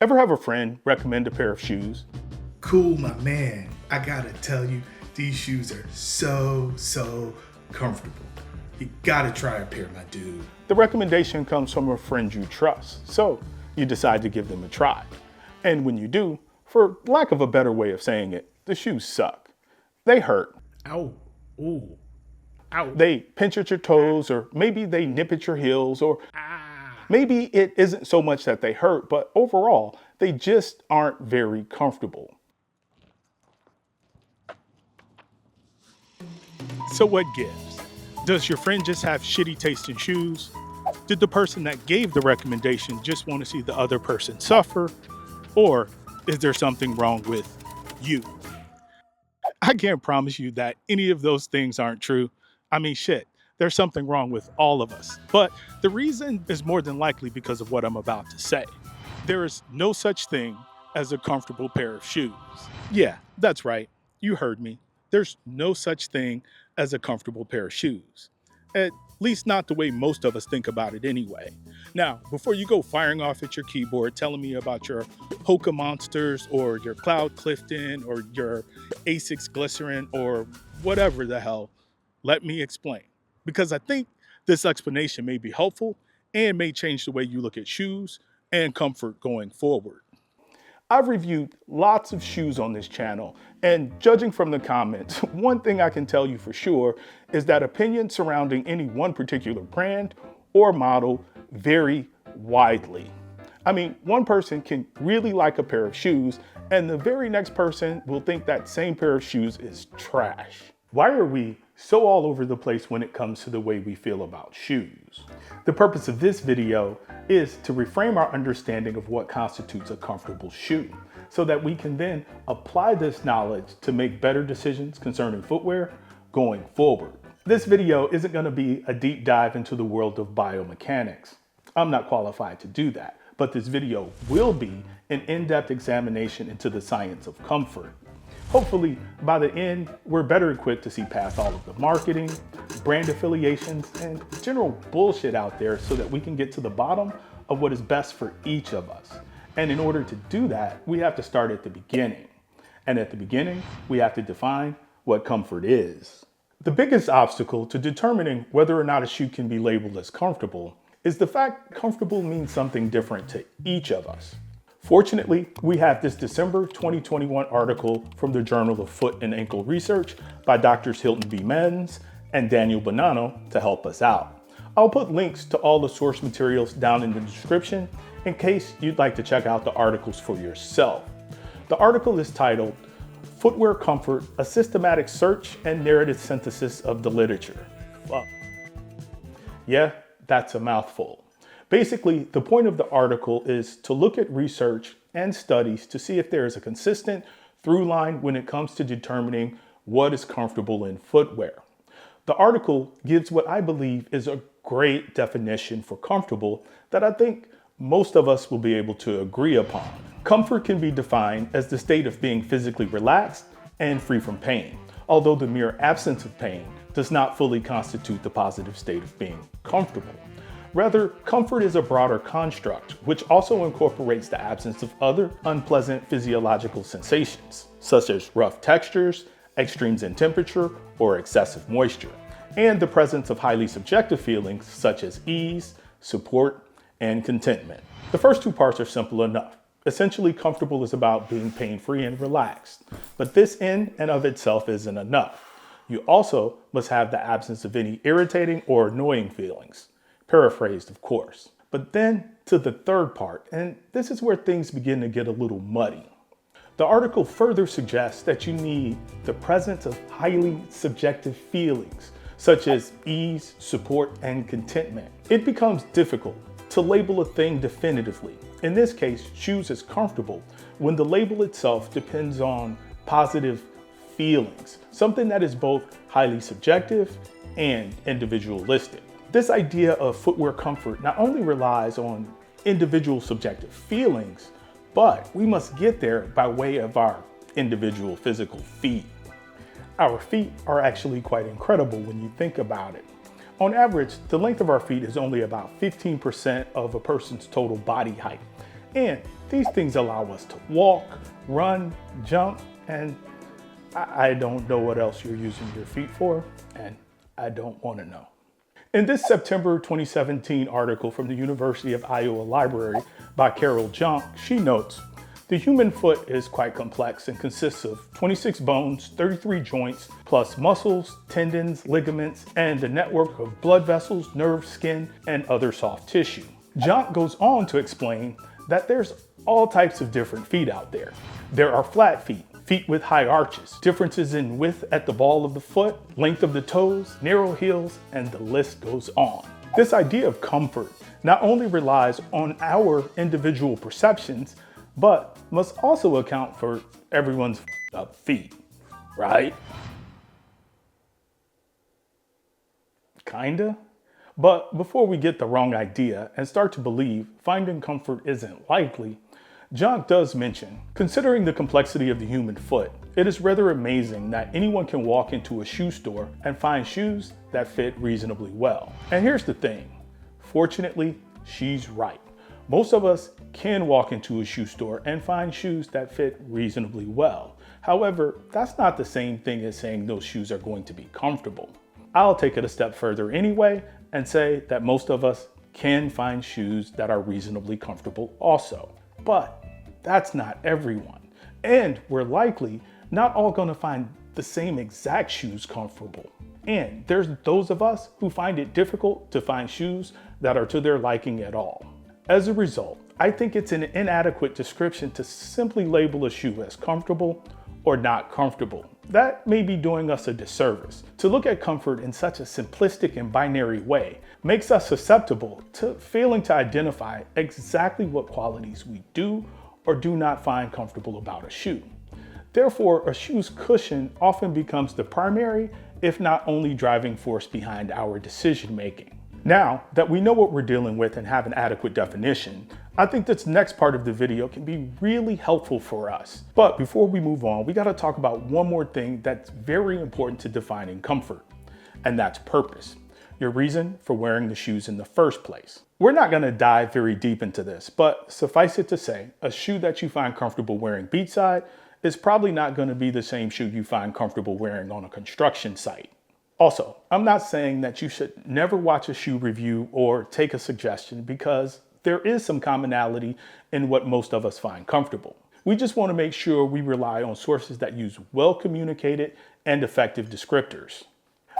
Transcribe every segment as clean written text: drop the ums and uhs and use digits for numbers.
Ever have a friend recommend a pair of shoes? Cool, my man. I gotta tell you, these shoes are so comfortable. You gotta try a pair, my dude. The recommendation comes from a friend you trust, so you decide to give them a try. And when you do, for lack of a better way of saying it, the shoes suck. They hurt. Ow. Ooh. Ow. They pinch at your toes, or maybe they nip at your heels, or Ah. maybe it isn't so much that they hurt, but overall, they just aren't very comfortable. So what gives? Does your friend just have shitty taste in shoes? Did the person that gave the recommendation just want to see the other person suffer? Or is there something wrong with you? I can't promise you that any of those things aren't true. I mean, shit, there's something wrong with all of us. But the reason is more than likely because of what I'm about to say. There is no such thing as a comfortable pair of shoes. Yeah, that's right. You heard me. There's no such thing as a comfortable pair of shoes. At least not the way most of us think about it anyway. Now, before you go firing off at your keyboard telling me about your Hoka Monsters or your Cloud Clifton or your Asics Glycerin or whatever the hell, let me explain. Because I think this explanation may be helpful and may change the way you look at shoes and comfort going forward. I've reviewed lots of shoes on this channel, and judging from the comments, one thing I can tell you for sure is that opinions surrounding any one particular brand or model vary widely. I mean, one person can really like a pair of shoes, and the very next person will think that same pair of shoes is trash. Why are we so all over the place when it comes to the way we feel about shoes? The purpose of this video is to reframe our understanding of what constitutes a comfortable shoe, so that we can then apply this knowledge to make better decisions concerning footwear going forward. This video isn't going to be a deep dive into the world of biomechanics. I'm not qualified to do that, but this video will be an in-depth examination into the science of comfort. Hopefully, by the end, we're better equipped to see past all of the marketing, brand affiliations, and general bullshit out there so that we can get to the bottom of what is best for each of us. And in order to do that, we have to start at the beginning. And at the beginning, we have to define what comfort is. The biggest obstacle to determining whether or not a shoe can be labeled as comfortable is the fact comfortable means something different to each of us. Fortunately, we have this December 2021 article from the Journal of Foot and Ankle Research by Drs. Hilton B. Menz and Daniel Bonanno to help us out. I'll put links to all the source materials down in the description in case you'd like to check out the articles for yourself. The article is titled, "Footwear Comfort, a Systematic Search and Narrative Synthesis of the Literature." Fuck. Yeah, that's a mouthful. Basically, the point of the article is to look at research and studies to see if there is a consistent through line when it comes to determining what is comfortable in footwear. The article gives what I believe is a great definition for comfortable that I think most of us will be able to agree upon. Comfort can be defined as the state of being physically relaxed and free from pain, although the mere absence of pain does not fully constitute the positive state of being comfortable. Rather, comfort is a broader construct, which also incorporates the absence of other unpleasant physiological sensations, such as rough textures, extremes in temperature, or excessive moisture, and the presence of highly subjective feelings such as ease, support, and contentment. The first two parts are simple enough. Essentially, comfortable is about being pain-free and relaxed, but this in and of itself isn't enough. You also must have the absence of any irritating or annoying feelings. Paraphrased, of course. But then to the third part, and this is where things begin to get a little muddy. The article further suggests that you need the presence of highly subjective feelings, such as ease, support, and contentment. It becomes difficult to label a thing definitively. In this case, shoes as comfortable, when the label itself depends on positive feelings, something that is both highly subjective and individualistic. This idea of footwear comfort not only relies on individual subjective feelings, but we must get there by way of our individual physical feet. Our feet are actually quite incredible when you think about it. On average, the length of our feet is only about 15% of a person's total body height. And these things allow us to walk, run, jump, and I don't know what else you're using your feet for, and I don't want to know. In this September 2017 article from the University of Iowa Library by Carol Junk, she notes, the human foot is quite complex and consists of 26 bones, 33 joints, plus muscles, tendons, ligaments, and a network of blood vessels, nerves, skin, and other soft tissue. Junk goes on to explain that there's all types of different feet out there. There are flat feet, feet with high arches, differences in width at the ball of the foot, length of the toes, narrow heels, and the list goes on. This idea of comfort not only relies on our individual perceptions, but must also account for everyone's up feet, right? Kinda? But before we get the wrong idea and start to believe finding comfort isn't likely, Junk does mention, considering the complexity of the human foot, it is rather amazing that anyone can walk into a shoe store and find shoes that fit reasonably well. And here's the thing, fortunately, she's right. Most of us can walk into a shoe store and find shoes that fit reasonably well. However, that's not the same thing as saying those shoes are going to be comfortable. I'll take it a step further anyway and say that most of us can find shoes that are reasonably comfortable also. But that's not everyone. And we're likely not all gonna find the same exact shoes comfortable. And there's those of us who find it difficult to find shoes that are to their liking at all. As a result, I think it's an inadequate description to simply label a shoe as comfortable or not comfortable. That may be doing us a disservice. To look at comfort in such a simplistic and binary way makes us susceptible to failing to identify exactly what qualities we do or do not find comfortable about a shoe. Therefore, a shoe's cushion often becomes the primary, if not only driving force behind our decision making. Now that we know what we're dealing with and have an adequate definition, I think this next part of the video can be really helpful for us. But before we move on, we gotta talk about one more thing that's very important to defining comfort, and that's purpose. Your reason for wearing the shoes in the first place. We're not gonna dive very deep into this, but suffice it to say, a shoe that you find comfortable wearing beachside is probably not gonna be the same shoe you find comfortable wearing on a construction site. Also, I'm not saying that you should never watch a shoe review or take a suggestion because there is some commonality in what most of us find comfortable. We just want to make sure we rely on sources that use well-communicated and effective descriptors.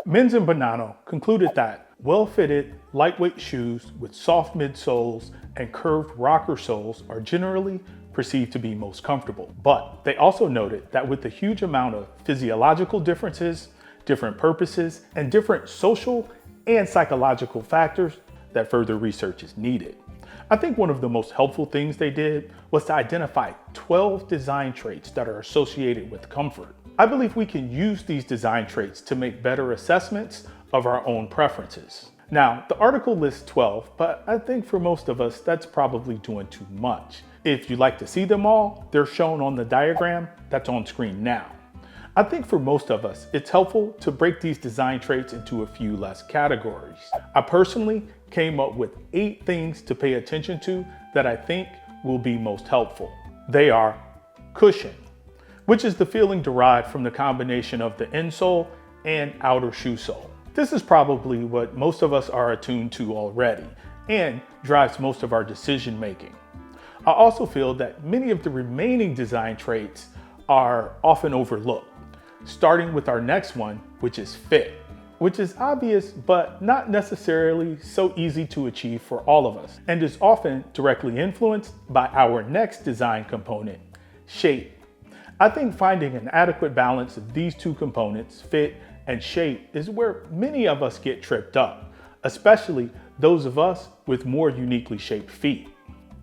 Menz and Bonanno concluded that well-fitted, lightweight shoes with soft midsoles and curved rocker soles are generally perceived to be most comfortable. But they also noted that with the huge amount of physiological differences, different purposes, and different social and psychological factors, that further research is needed. I think one of the most helpful things they did was to identify 12 design traits that are associated with comfort. I believe we can use these design traits to make better assessments of our own preferences. Now, the article lists 12, but I think for most of us, that's probably doing too much. If you'd like to see them all, they're shown on the diagram that's on screen now. I think for most of us, it's helpful to break these design traits into a few less categories. I personally came up with 8 things to pay attention to that I think will be most helpful. They are cushion, which is the feeling derived from the combination of the insole and outer shoe sole. This is probably what most of us are attuned to already and drives most of our decision making. I also feel that many of the remaining design traits are often overlooked. Starting with our next one, which is fit, which is obvious but not necessarily so easy to achieve for all of us, and is often directly influenced by our next design component, shape. I think finding an adequate balance of these two components, fit and shape, is where many of us get tripped up, especially those of us with more uniquely shaped feet.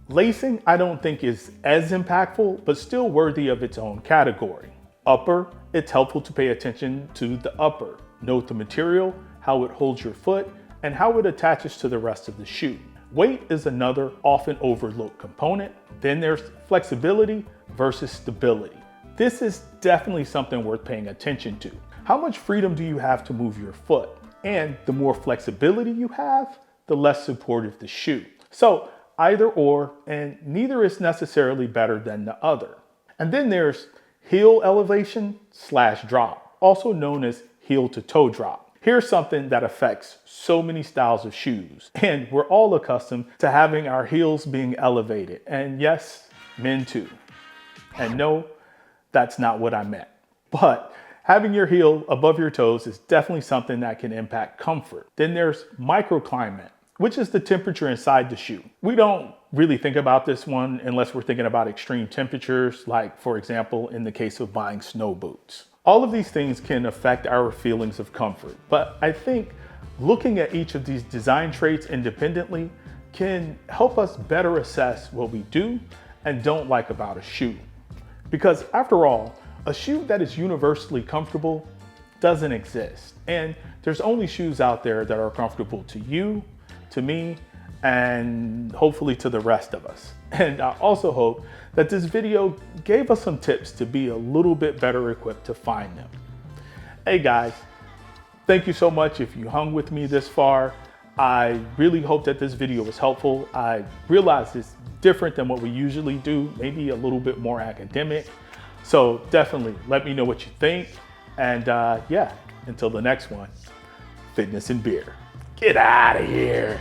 Lacing, I don't think is as impactful, but still worthy of its own category. Upper, it's helpful to pay attention to the upper. Note the material, how it holds your foot, and how it attaches to the rest of the shoe. Weight is another often overlooked component. Then there's flexibility versus stability. This is definitely something worth paying attention to. How much freedom do you have to move your foot? And the more flexibility you have, the less supportive the shoe. So either or, and neither is necessarily better than the other. And then there's heel elevation / drop, also known as heel to toe drop. Here's something that affects so many styles of shoes, and we're all accustomed to having our heels being elevated, and yes, men too. And no, that's not what I meant. But having your heel above your toes is definitely something that can impact comfort. Then there's microclimate, which is the temperature inside the shoe. We don't really think about this one unless we're thinking about extreme temperatures, like for example, in the case of buying snow boots. All of these things can affect our feelings of comfort, but I think looking at each of these design traits independently can help us better assess what we do and don't like about a shoe. Because after all, a shoe that is universally comfortable doesn't exist. And there's only shoes out there that are comfortable to you, to me, and hopefully to the rest of us. And I also hope that this video gave us some tips to be a little bit better equipped to find them. Hey guys, thank you so much if you hung with me this far. I really hope that this video was helpful. I realize it's different than what we usually do, maybe a little bit more academic. So definitely let me know what you think. And yeah, until the next one, fitness and beer. Get out of here.